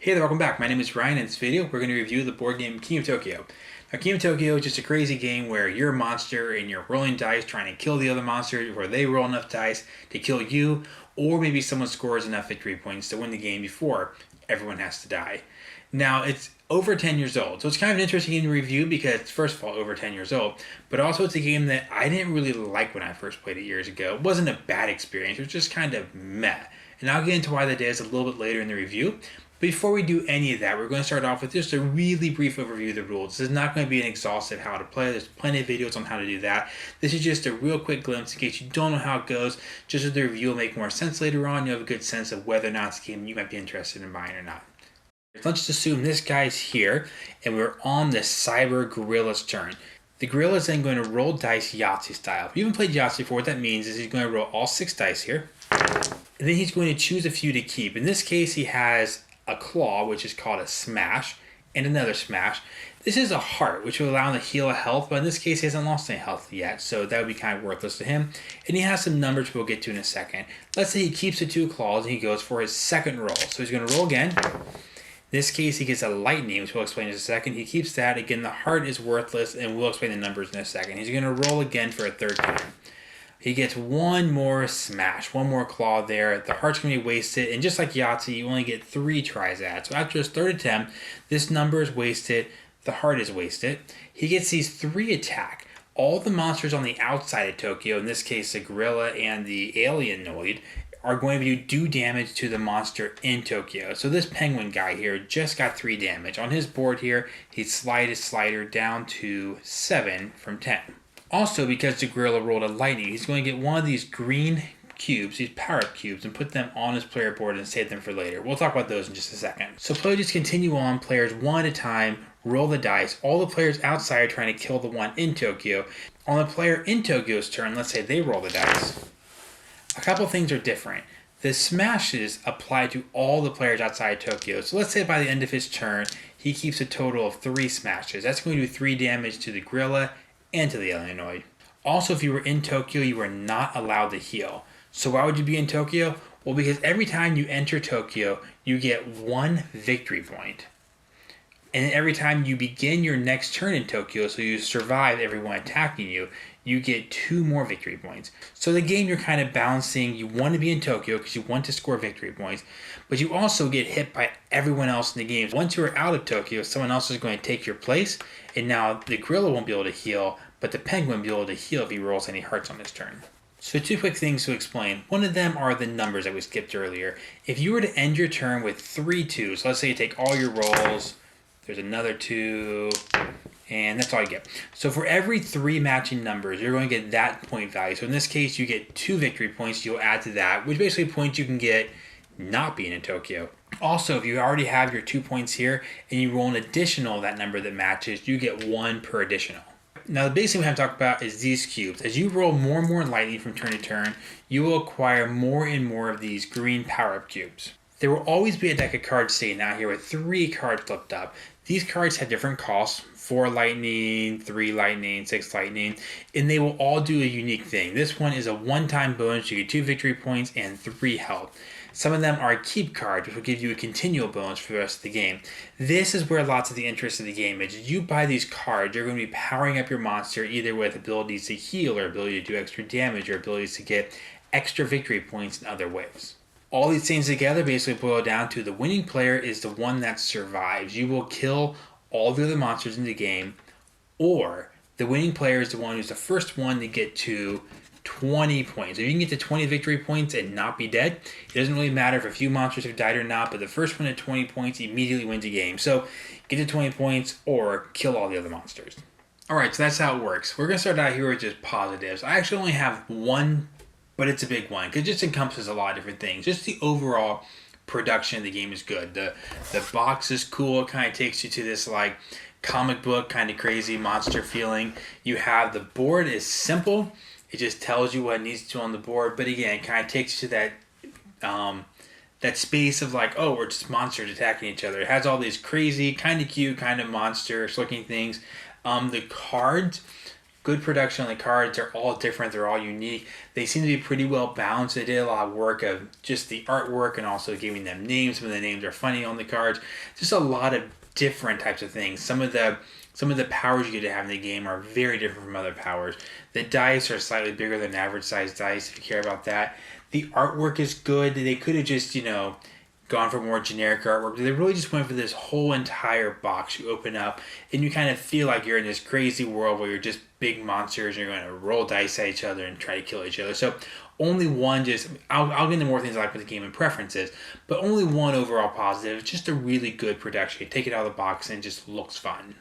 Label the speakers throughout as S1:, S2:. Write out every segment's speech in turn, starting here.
S1: Hey there, welcome back. My name is Ryan. In this video, we're going to review the board game King of Tokyo. Now, King of Tokyo is just a crazy game where you're a monster and you're rolling dice trying to kill the other monster, where they roll enough dice to kill you, or maybe someone scores enough victory points to win the game before everyone has to die. Now, it's over 10 years old, so it's kind of an interesting game to review because it's, first of all, over 10 years old, but also it's a game that I didn't really like when I first played it years ago. It wasn't a bad experience, it was just kind of meh. And I'll get into why that is a little bit later in the review. Before we do any of that, we're going to start off with just a really brief overview of the rules. This is not going to be an exhaustive how to play. There's plenty of videos on how to do that. This is just a real quick glimpse in case you don't know how it goes. Just so the review will make more sense later on. You have a good sense of whether or not it's a game you might be interested in buying or not. Let's just assume this guy's here, and we're on the Cyber Gorilla's turn. The gorilla is then going to roll dice Yahtzee style. If you haven't played Yahtzee before, what that means is he's going to roll all 6 dice here. And then he's going to choose a few to keep. In this case, he has a claw, which is called a smash, and another smash. This is a heart, which will allow him to heal a health, but in this case, he hasn't lost any health yet, so that would be kind of worthless to him. And he has some numbers we'll get to in a second. Let's say he keeps the 2 claws and he goes for his second roll. So he's going to roll again. In this case, he gets a lightning, which we'll explain in a second. He keeps that. Again, the heart is worthless, and we'll explain the numbers in a second. He's going to roll again for a third time. He gets one more smash, one more claw there. The heart's going to be wasted, and just like Yahtzee, you only get 3 tries at it. So after his third attempt, this number is wasted, the heart is wasted. He gets these 3 attack. All the monsters on the outside of Tokyo, in this case the gorilla and the alienoid, are going to do damage to the monster in Tokyo. So this penguin guy here just got 3 damage. On his board here, he slid his slider down to 7 from 10. Also, because the gorilla rolled a lightning, he's going to get one of these green cubes, these power-up cubes, and put them on his player board and save them for later. We'll talk about those in just a second. So play just continue on, players one at a time, roll the dice. All the players outside are trying to kill the one in Tokyo. On the player in Tokyo's turn, let's say they roll the dice. A couple things are different. The smashes apply to all the players outside Tokyo. So let's say by the end of his turn, he keeps a total of 3 smashes. That's going to do 3 damage to the gorilla and to the alienoid. Also, if you were in Tokyo, you were not allowed to heal. So why would you be in Tokyo? Well, because every time you enter Tokyo, you get 1 victory point. And every time you begin your next turn in Tokyo, so you survive everyone attacking you, you get 2 more victory points. So the game, you're kind of balancing. You want to be in Tokyo because you want to score victory points, but you also get hit by everyone else in the game. Once you're out of Tokyo, someone else is going to take your place, and now the gorilla won't be able to heal, but the penguin will be able to heal if he rolls any hearts on his turn. So 2 quick things to explain. One of them are the numbers that we skipped earlier. If you were to end your turn with 3 2s, so let's say you take all your rolls, there's another 2, and that's all you get. So for every 3 matching numbers, you're going to get that point value. So in this case, you get 2 victory points. You'll add to that, which basically points you can get not being in Tokyo. Also, if you already have your 2 points here and you roll an additional that number that matches, you get 1 per additional. Now, the basic thing we have to talk about is these cubes. As you roll more and more lightning from turn to turn, you will acquire more and more of these green power-up cubes. There will always be a deck of cards sitting out here with 3 cards flipped up. These cards have different costs: 4 lightning, 3 lightning, 6 lightning, and they will all do a unique thing. This one is a one-time bonus. You get 2 victory points and 3 health. Some of them are keep cards, which will give you a continual bonus for the rest of the game. This is where lots of the interest of the game is. You buy these cards, you're going to be powering up your monster either with abilities to heal or ability to do extra damage or abilities to get extra victory points in other ways. All these things together basically boil down to the winning player is the one that survives. You will kill all the other monsters in the game, or the winning player is the one who's the first one to get to 20 points. If you can get to 20 victory points and not be dead, it doesn't really matter if a few monsters have died or not, but the first one at 20 points immediately wins a game. So get to 20 points or kill all the other monsters. Alright, so that's how it works. We're going to start out here with just positives. I actually only have one, but it's a big one because it just encompasses a lot of different things. Just the overall production of the game is good. The box is cool. It kind of takes you to this like comic book kind of crazy monster feeling. You have the board is simple. It just tells you what it needs to on the board, but again, it kind of takes you to that space of like, oh, we're just monsters attacking each other. It has all these crazy, kind of cute, kind of monster-looking things. The cards good production on the cards. They're all different. They're all unique. They seem to be pretty well balanced. They did a lot of work of just the artwork and also giving them names. Some of the names are funny on the cards. Just a lot of different types of things. Some of the powers you get to have in the game are very different from other powers. The dice are slightly bigger than average size dice, if you care about that. The artwork is good. They could have just, gone for more generic artwork, but they really just went for this whole entire box you open up, and you kind of feel like you're in this crazy world where you're just big monsters and you're going to roll dice at each other and try to kill each other. So only one I'll get into more things I like with the game and preferences, but only one overall positive. It's just a really good production. You take it out of the box and it just looks fun.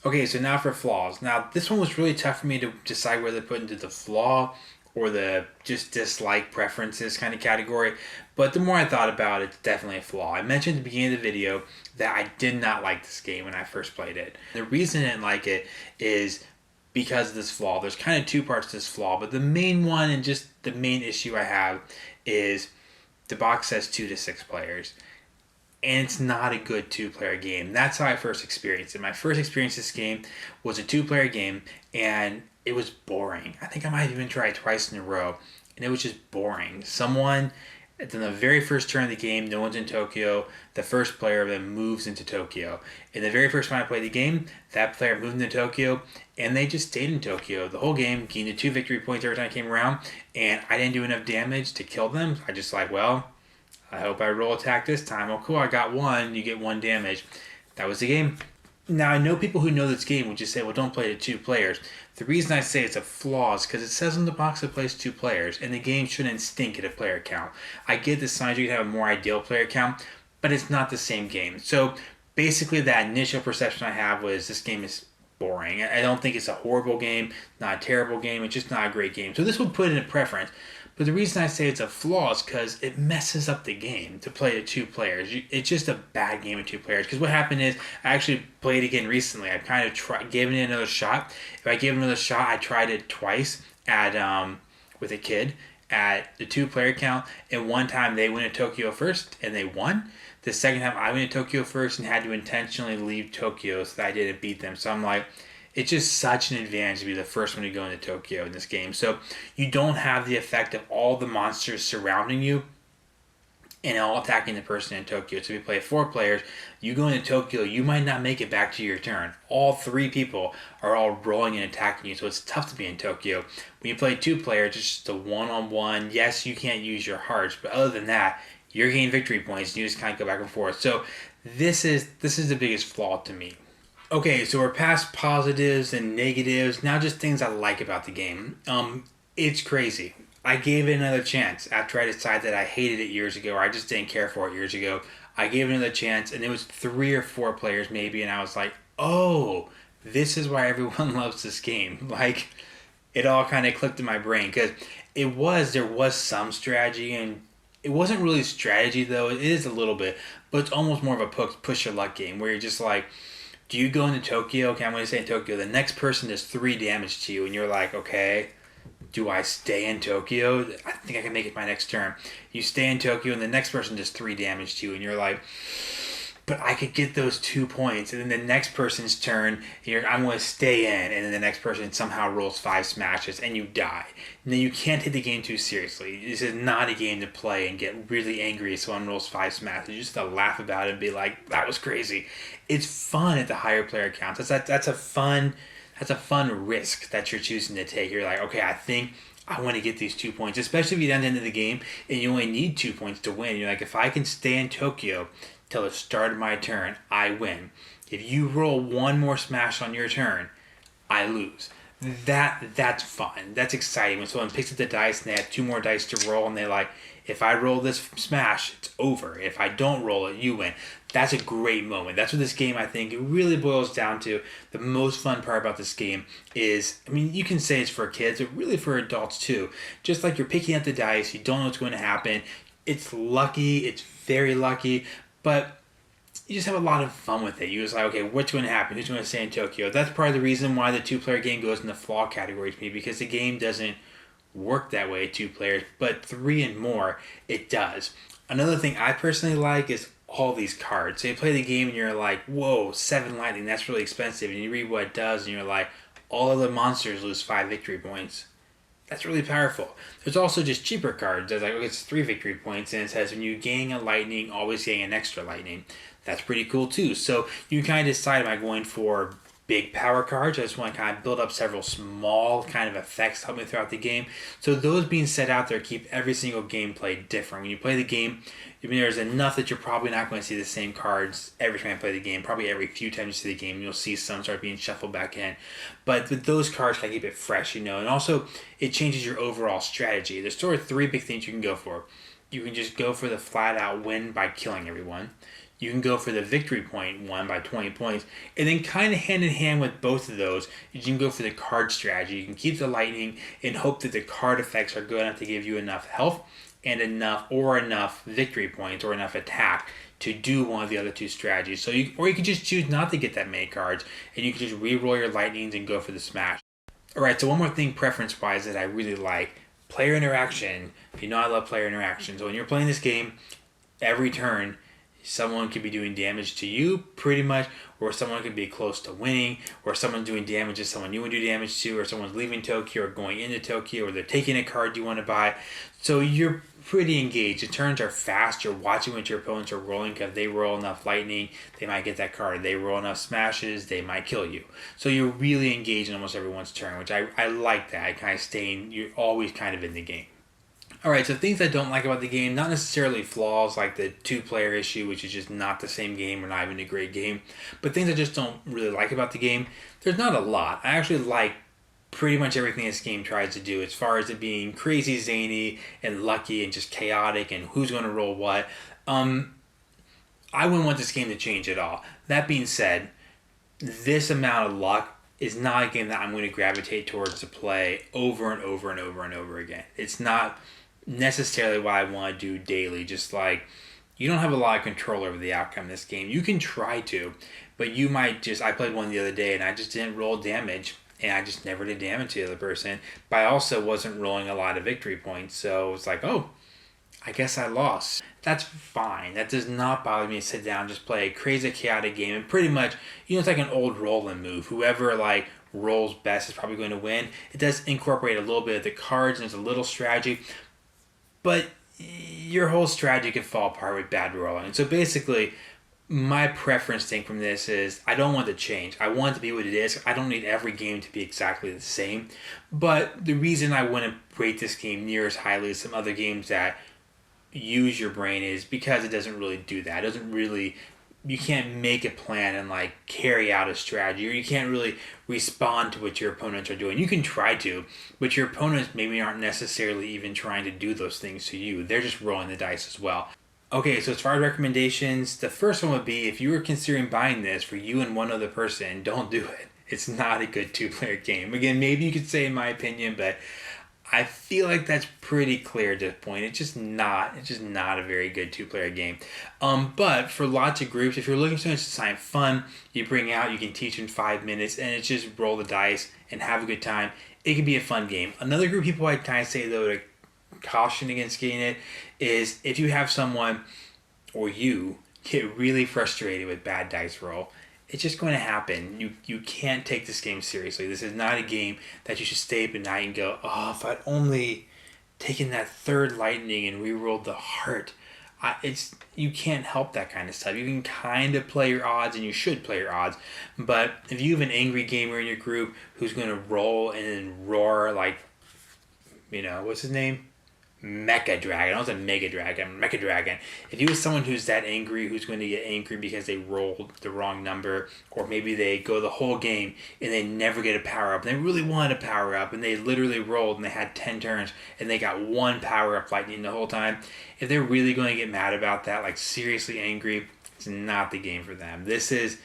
S1: Okay, so now for flaws. Now, this one was really tough for me to decide whether to put into the flaw or the just dislike preferences kind of category. But the more I thought about it, it's definitely a flaw. I mentioned at the beginning of the video that I did not like this game when I first played it. The reason I didn't like it is because of this flaw. There's kind of two parts to this flaw, but the main one and just the main issue I have is the box says 2 to 6 players. And it's not a good 2-player game. That's how I first experienced it. My first experience with this game was a 2-player game, and it was boring. I think I might have even tried twice in a row, and it was just boring. Someone, in the very first turn of the game, no one's in Tokyo. The first player then moves into Tokyo. And the very first time I played the game, that player moved into Tokyo, and they just stayed in Tokyo. The whole game, gained 2 victory points every time I came around, and I didn't do enough damage to kill them. I just I hope I roll attack this time. Oh, cool, I got 1. You get 1 damage. That was the game. Now, I know people who know this game would just say, well, don't play it to 2 players. The reason I say it's a flaw is because it says on the box it plays 2 players, and the game shouldn't stink at a player count. I get the signs you can have a more ideal player count, but it's not the same game. So basically that initial perception I have was this game is boring. I don't think it's a horrible game, not a terrible game. It's just not a great game. So this would put in a preference. But the reason I say it's a flaw is because it messes up the game to play to 2 players. It's just a bad game with 2 players. Because what happened is, I actually played again recently. I kind of gave it another shot. If I gave it another shot, I tried it twice with a kid at the 2-player count. And one time they went to Tokyo first and they won. The second time I went to Tokyo first and had to intentionally leave Tokyo so that I didn't beat them. So I'm like, it's just such an advantage to be the first one to go into Tokyo in this game. So you don't have the effect of all the monsters surrounding you and all attacking the person in Tokyo. So if you play 4 players, you go into Tokyo, you might not make it back to your turn. All 3 people are all rolling and attacking you, so it's tough to be in Tokyo. When you play 2 players, it's just a one-on-one. Yes, you can't use your hearts, but other than that, you're getting victory points, and you just kind of go back and forth. So this is the biggest flaw to me. Okay, so we're past positives and negatives. Now just things I like about the game. It's crazy. I gave it another chance after I decided that I hated it years ago, or I just didn't care for it years ago. I gave it another chance, and it was 3 or 4 players maybe, and I was like, oh, this is why everyone loves this game. Like, it all kind of clicked in my brain, because there was some strategy, and it wasn't really strategy, though. It is a little bit, but it's almost more of a push your luck game, where you're just like, do you go into Tokyo? Okay, I'm going to say in Tokyo. The next person does 3 damage to you, and you're like, okay, do I stay in Tokyo? I think I can make it my next turn. You stay in Tokyo, and the next person does 3 damage to you, and you're like, but I could get those 2 points. And then the next person's turn, I'm going to stay in, and then the next person somehow rolls 5 smashes, and you die. And then you can't take the game too seriously. This is not a game to play and get really angry if someone rolls 5 smashes. You just have to laugh about it and be like, that was crazy. It's fun at the higher player counts. That's a fun risk that you're choosing to take. You're like, okay, I think I want to get these 2 points, especially if you get to the end of the game and you only need 2 points to win. You're like, if I can stay in Tokyo till the start of my turn, I win. If you roll 1 more smash on your turn, I lose. That's fun. That's exciting. When someone picks up the dice and they have 2 more dice to roll and they're like, if I roll this smash, it's over. If I don't roll it, you win. That's a great moment. That's what this game, I think, it really boils down to. The most fun part about this game is, I mean, you can say it's for kids, but really for adults too. Just like you're picking up the dice, you don't know what's going to happen. It's lucky, it's very lucky, but you just have a lot of fun with it. You're just like, okay, what's going to happen? Who's going to stay in Tokyo? That's part of the reason why the 2-player game goes in the flaw category to me, because the game doesn't work that way at 2 players, but 3 and more, it does. Another thing I personally like is all these cards. So you play the game and you're like, whoa, 7 lightning, that's really expensive. And you read what it does and you're like, all other monsters lose 5 victory points. That's really powerful. There's also just cheaper cards. There's like, it's 3 victory points, and it says when you gain a lightning, always gain an extra lightning. That's pretty cool too. So you kind of decide, am I going for big power cards? I just want to kind of build up several small kind of effects to help me throughout the game. So those being set out there keep every single gameplay different. When you play the game, I mean, there's enough that you're probably not going to see the same cards every time you play the game. Probably every few times you see the game, you'll see some start being shuffled back in. But with those cards, kind of keep it fresh, you know. And also, it changes your overall strategy. There's sort of 3 big things you can go for. You can just go for the flat-out win by killing everyone. You can go for the victory point one by 20 points. And then kind of hand in hand with both of those, you can go for the card strategy. You can keep the lightning and hope that the card effects are good enough to give you enough health and enough victory points or enough attack to do one of the other 2 strategies. Or you can just choose not to get that many cards, and you can just re-roll your lightnings and go for the smash. Alright, so one more thing preference-wise that I really like. Player interaction. You know I love player interaction. So when you're playing this game, every turn, someone could be doing damage to you, pretty much, or someone could be close to winning, or someone's doing damage to someone you want to do damage to, or someone's leaving Tokyo or going into Tokyo, or they're taking a card you want to buy. So you're pretty engaged. The turns are fast. You're watching what your opponents are rolling, because if they roll enough lightning, they might get that card. If they roll enough smashes, they might kill you. So you're really engaged in almost everyone's turn, which I like that. I kind of you're always kind of in the game. Alright, so things I don't like about the game, not necessarily flaws like the 2-player issue, which is just not the same game or not even a great game, but things I just don't really like about the game. There's not a lot. I actually like pretty much everything this game tries to do, as far as it being crazy, zany, and lucky, and just chaotic, and who's going to roll what. I wouldn't want this game to change at all. That being said, this amount of luck is not a game that I'm going to gravitate towards to play over and over and over and over again. It's not necessarily what I want to do daily. Just like, you don't have a lot of control over the outcome of this game. You can try to, but you might just... I played one the other day and I just didn't roll damage, and I just never did damage to the other person, but I also wasn't rolling a lot of victory points, so it's like, oh, I guess I lost. That's fine. That does not bother me to sit down and just play a crazy chaotic game, and pretty much, you know, it's like an old rolling move. Whoever like rolls best is probably going to win. It does incorporate a little bit of the cards, and it's a little strategy, but your whole strategy can fall apart with bad rolling. And so basically, my preference thing from this is I don't want to change. I want it to be what it is. I don't need every game to be exactly the same. But the reason I wouldn't rate this game near as highly as some other games that use your brain is because it doesn't really do that. It doesn't really... You can't make a plan and like carry out a strategy, or you can't really respond to what your opponents are doing. You can try to, but your opponents maybe aren't necessarily even trying to do those things to you. They're just rolling the dice as well. Okay, so as far as recommendations, the first one would be, if you were considering buying this for you and one other person, don't do it. It's not a good 2-player game. Again, maybe you could say in my opinion, but I feel like that's pretty clear at this point. It's just not a very good 2-player game. But for lots of groups, if you're looking for something to sign fun, you bring out, you can teach in 5 minutes, and it's just roll the dice and have a good time. It can be a fun game. Another group of people I'd kind of say, though, to caution against getting it is if you have someone, or you get really frustrated with bad dice roll. It's just going to happen. You can't take this game seriously. This is not a game that you should stay up at night and go, oh, if I'd only taken that 3rd lightning and re-rolled the heart. You can't help that kind of stuff. You can kind of play your odds, and you should play your odds. But if you have an angry gamer in your group who's going to roll and then roar like, you know, what's his name? Mecha Dragon. I was a Mega Dragon. Mecha Dragon. If you have someone who's that angry, who's going to get angry because they rolled the wrong number, or maybe they go the whole game and they never get a power up, and they really wanted a power up, and they literally rolled and they had 10 turns and they got 1 power up lightning the whole time, if they're really going to get mad about that, like seriously angry, it's not the game for them. This is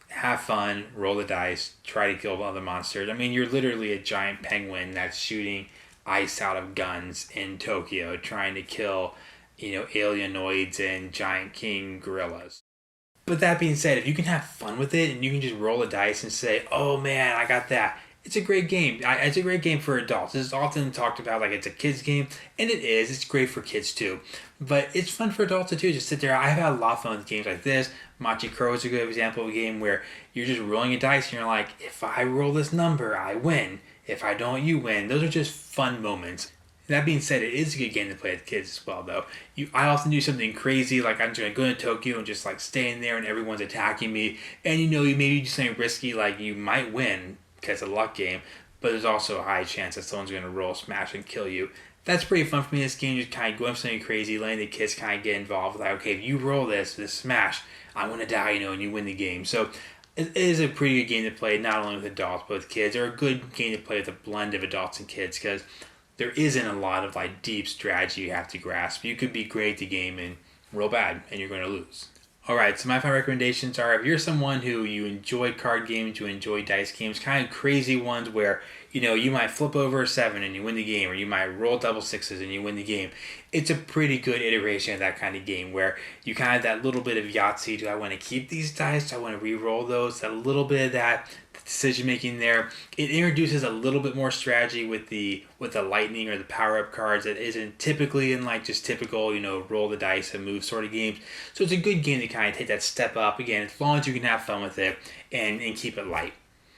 S1: have fun, roll the dice, try to kill other monsters. I mean, you're literally a giant penguin that's shooting ice out of guns in Tokyo, trying to kill, you know, alienoids and giant king gorillas. But that being said, if you can have fun with it and you can just roll the dice and say, oh man, I got that, It's a great game. It's a great game for adults. It's often talked about like it's a kids game, and it is. It's great for kids too, but it's fun for adults too. Just sit there. I've had a lot of fun with games like this. Machi Crow is a good example of a game where you're just rolling a dice and you're like, if I roll this number, I win. If I don't, you win. Those are just fun moments. That being said, it is a good game to play with kids as well, though. I often do something crazy, like I'm just gonna go into Tokyo and just like stay in there, and everyone's attacking me, and you maybe do something risky, like you might win because it's a luck game, but there's also a high chance that someone's gonna roll smash and kill you. That's pretty fun for me. This game, just kind of going for something crazy, letting the kids kind of get involved. Like, okay, if you roll this smash, I'm gonna die, and you win the game. So it is a pretty good game to play, not only with adults but with kids, or a good game to play with a blend of adults and kids, because there isn't a lot of like deep strategy you have to grasp. You could be great at the game and real bad, and you're going to lose. Alright, so my 5 recommendations are, if you're someone who you enjoy card games, you enjoy dice games, kind of crazy ones where, you might flip over a 7 and you win the game, or you might roll double sixes and you win the game. It's a pretty good iteration of that kind of game where you kind of have that little bit of Yahtzee. Do I want to keep these dice? Do I want to re-roll those? That little bit of that decision making there. It introduces a little bit more strategy with the lightning or the power up cards that isn't typically in like just typical, roll the dice and move sort of games. So it's a good game to kind of take that step up again, as long as you can have fun with it and keep it light.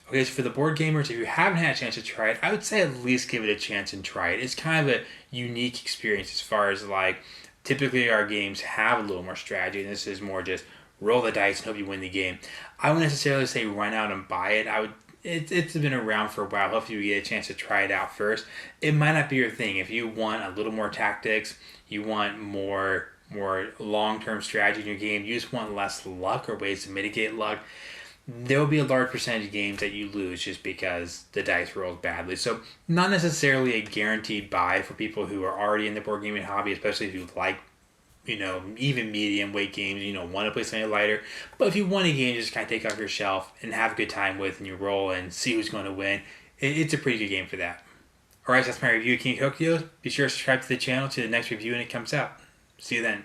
S1: Okay, so for the board gamers, if you haven't had a chance to try it, I would say at least give it a chance and try it. It's kind of a unique experience as far as like typically our games have a little more strategy, and this is more just roll the dice and hope you win the game. I wouldn't necessarily say run out and buy it. It's been around for a while. Hopefully you get a chance to try it out first. It might not be your thing. If you want a little more tactics, you want more long-term strategy in your game, you just want less luck or ways to mitigate luck, there will be a large percentage of games that you lose just because the dice rolls badly. So not necessarily a guaranteed buy for people who are already in the board gaming hobby, especially if you like even medium weight games, want to play something lighter. But if you want a game just kind of take off your shelf and have a good time with, and you roll and see who's going to win, it's a pretty good game for that. Alright, so that's my review of King Tokyo. Be sure to subscribe to the channel to the next review when it comes out. See you then.